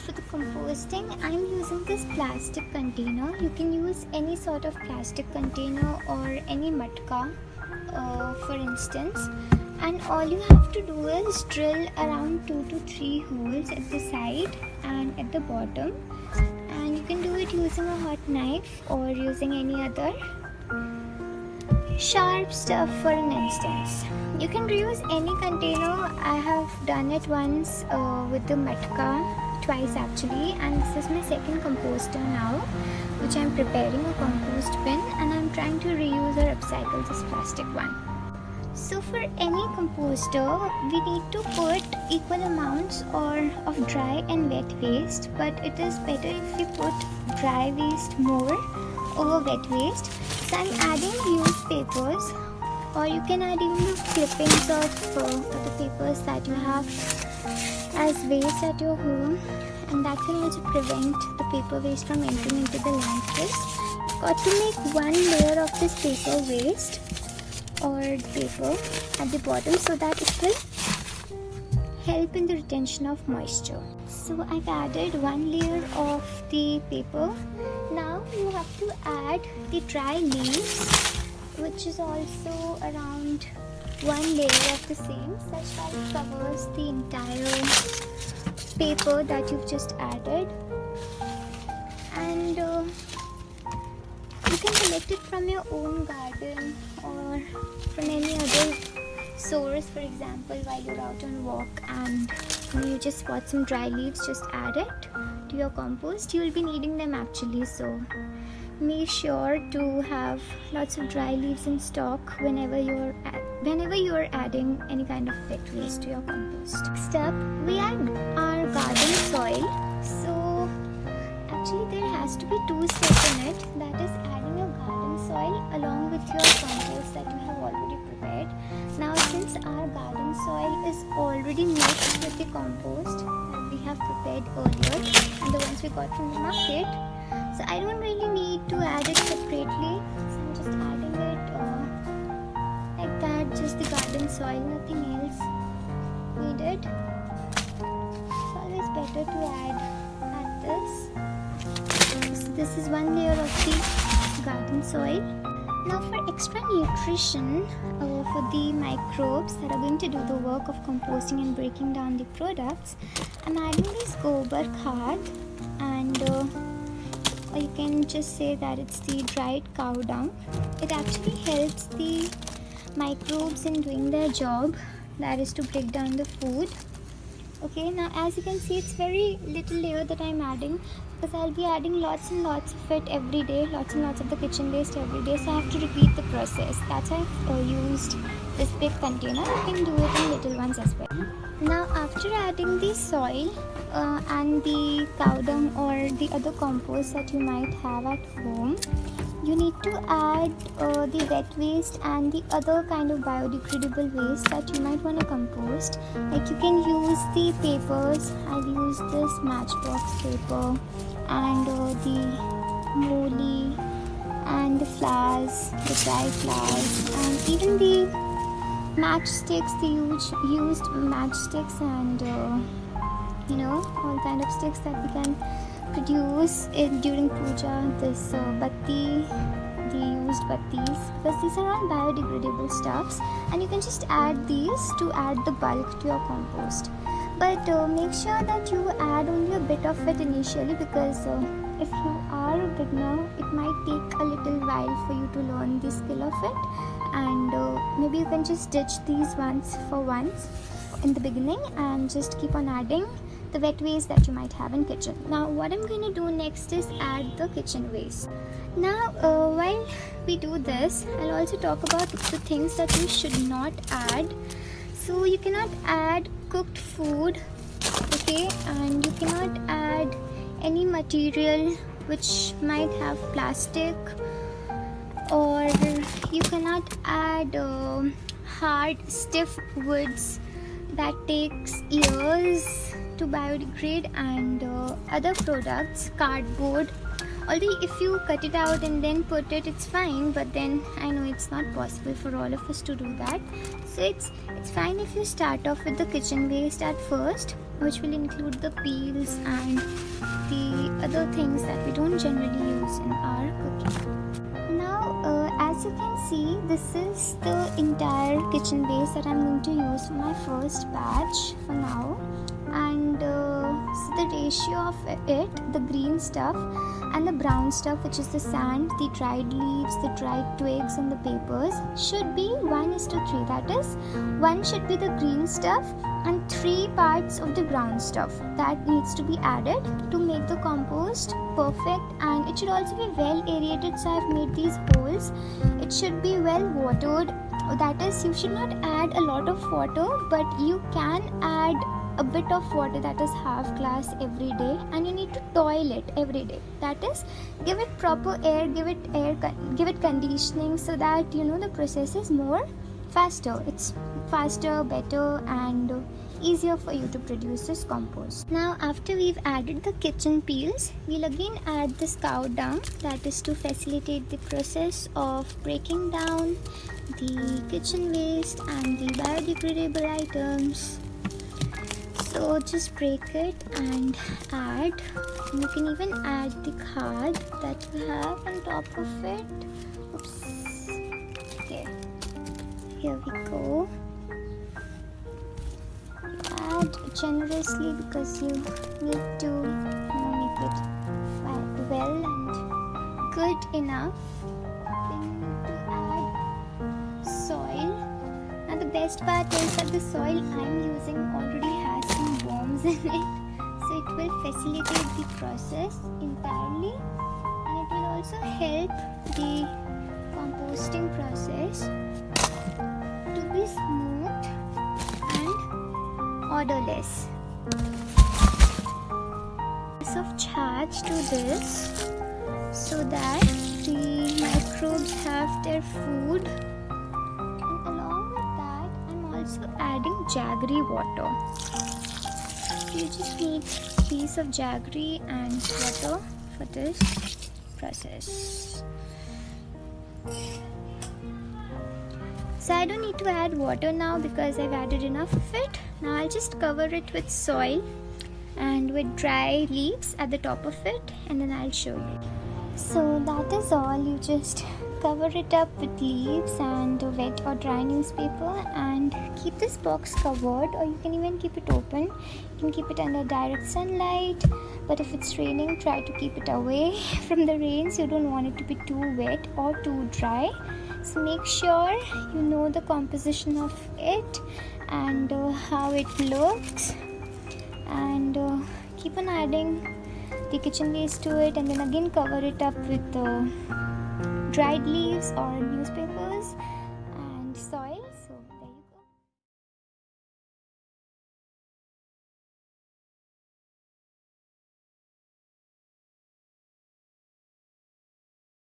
for the composting, I'm using this plastic container. You can use any sort of plastic container or any matka, for instance. And all you have to do is drill around 2 to 3 holes at the side and at the bottom. And you can do it using a hot knife or using any other sharp stuff. For an instance, you can reuse any container. I have done it once with the matka, twice actually, and this is my second composter now, which I'm preparing a compost bin, and I'm trying to reuse or upcycle this plastic one. So for any composter, we need to put equal amounts of dry and wet waste, but it is better if we put dry waste more over wet waste. So I'm adding used papers, or you can add even the clippings of the papers that you have as waste at your home, and that can also prevent the paper waste from entering into the landfills. You've got to make one layer of this paper waste or paper at the bottom so that it will help in the retention of moisture. So I've added one layer of the paper. Now you have to add the dry leaves, which is also around one layer of the same, such that it covers the entire paper that you've just added. And you can collect it from your own garden or from any other source. For example, while you're out on walk and you just spot some dry leaves, just add it to your compost. You will be needing them actually, so make sure to have lots of dry leaves in stock whenever you're adding any kind of wet waste to your compost. Next up, we add our garden soil. So actually there has to be 2 steps in it, that is adding your garden soil along with your compost that you have already prepared. Now since our garden soil is already mixed with the compost that we have prepared earlier and the ones we got from the market, so I don't really need to add it separately. So I'm just adding it like that, just the garden soil, nothing else needed. It's always better to add this. So this is one layer of the garden soil. Now for extra nutrition for the microbes that are going to do the work of composting and breaking down the products, I'm adding this gobar khad, and you can just say that it's the dried cow dung. It actually helps the microbes in doing their job, that is to break down the food. Okay, now as you can see, it's very little layer that I'm adding because I'll be adding lots and lots of it every day, lots and lots of the kitchen waste every day, so I have to repeat the process. That's why I've used this big container. You can do it in little ones as well. Now after adding the soil and the cow dung or the other compost that you might have at home, you need to add the wet waste and the other kind of biodegradable waste that you might want to compost. Like you can use the papers. I've used this matchbox paper and the moly and the flowers, the dry flowers, and even the matchsticks, the used matchsticks, and all kind of sticks that we can produce during puja. This batti, the used battis, because these are all biodegradable stuffs, and you can just add these to add the bulk to your compost. But make sure that you add only a bit of it initially, because if you are a beginner, it might take a little while for you to learn the skill of it, and maybe you can just ditch these once in the beginning and just keep on adding the wet waste that you might have in kitchen. Now what I'm going to do next is add the kitchen waste. Now while we do this, I'll also talk about the things that you should not add. So you cannot add cooked food, okay, and you cannot add any material which might have plastic, or you cannot add hard stiff woods that takes years to biodegrade, and other products, cardboard. Although if you cut it out and then put it, it's fine, but then I know it's not possible for all of us to do that. So it's fine if you start off with the kitchen waste at first, which will include the peels and the other things that we don't generally use in our cooking. Now, as you can see, this is the entire kitchen waste that I'm going to use for my first batch for now. And so the ratio of it, the green stuff and the brown stuff, which is the sand, the dried leaves, the dried twigs and the papers, should be 1:3. That is, 1 should be the green stuff and 3 parts of the brown stuff. That needs to be added to make the compost perfect, and it should also be well aerated. So I've made these holes. It should be well watered. That is, you should not add a lot of water, but you can add a bit of water, that is half glass every day, and you need to toil it every day. That is, give it proper air, give it conditioning, so that the process is more faster. It's faster, better, and easier for you to produce this compost. Now, after we've added the kitchen peels, we'll again add this cow dung, that is to facilitate the process of breaking down the kitchen waste and the biodegradable items. So just break it and add. You can even add the card that you have on top of it. Oops. Okay. Here we go. Add generously because you need to make it well and good enough. Then you need to add soil. Now the best part is that the soil I'm using already has some worms in it, so it will facilitate the process entirely, and it will also help the composting process to be smooth and odorless. Of charge to this so that the microbes have their food. Also adding jaggery water. You just need a piece of jaggery and water for this process. So I don't need to add water now because I've added enough of it. Now I'll just cover it with soil and with dry leaves at the top of it, and then I'll show you. So that is all. You just cover it up with leaves and wet or dry newspaper and keep this box covered, or you can even keep it open. You can keep it under direct sunlight, but if it's raining, try to keep it away from the rains. You don't want it to be too wet or too dry. So make sure you know the composition of it and how it looks, and keep on adding the kitchen waste to it, and then again cover it up with dried leaves or newspapers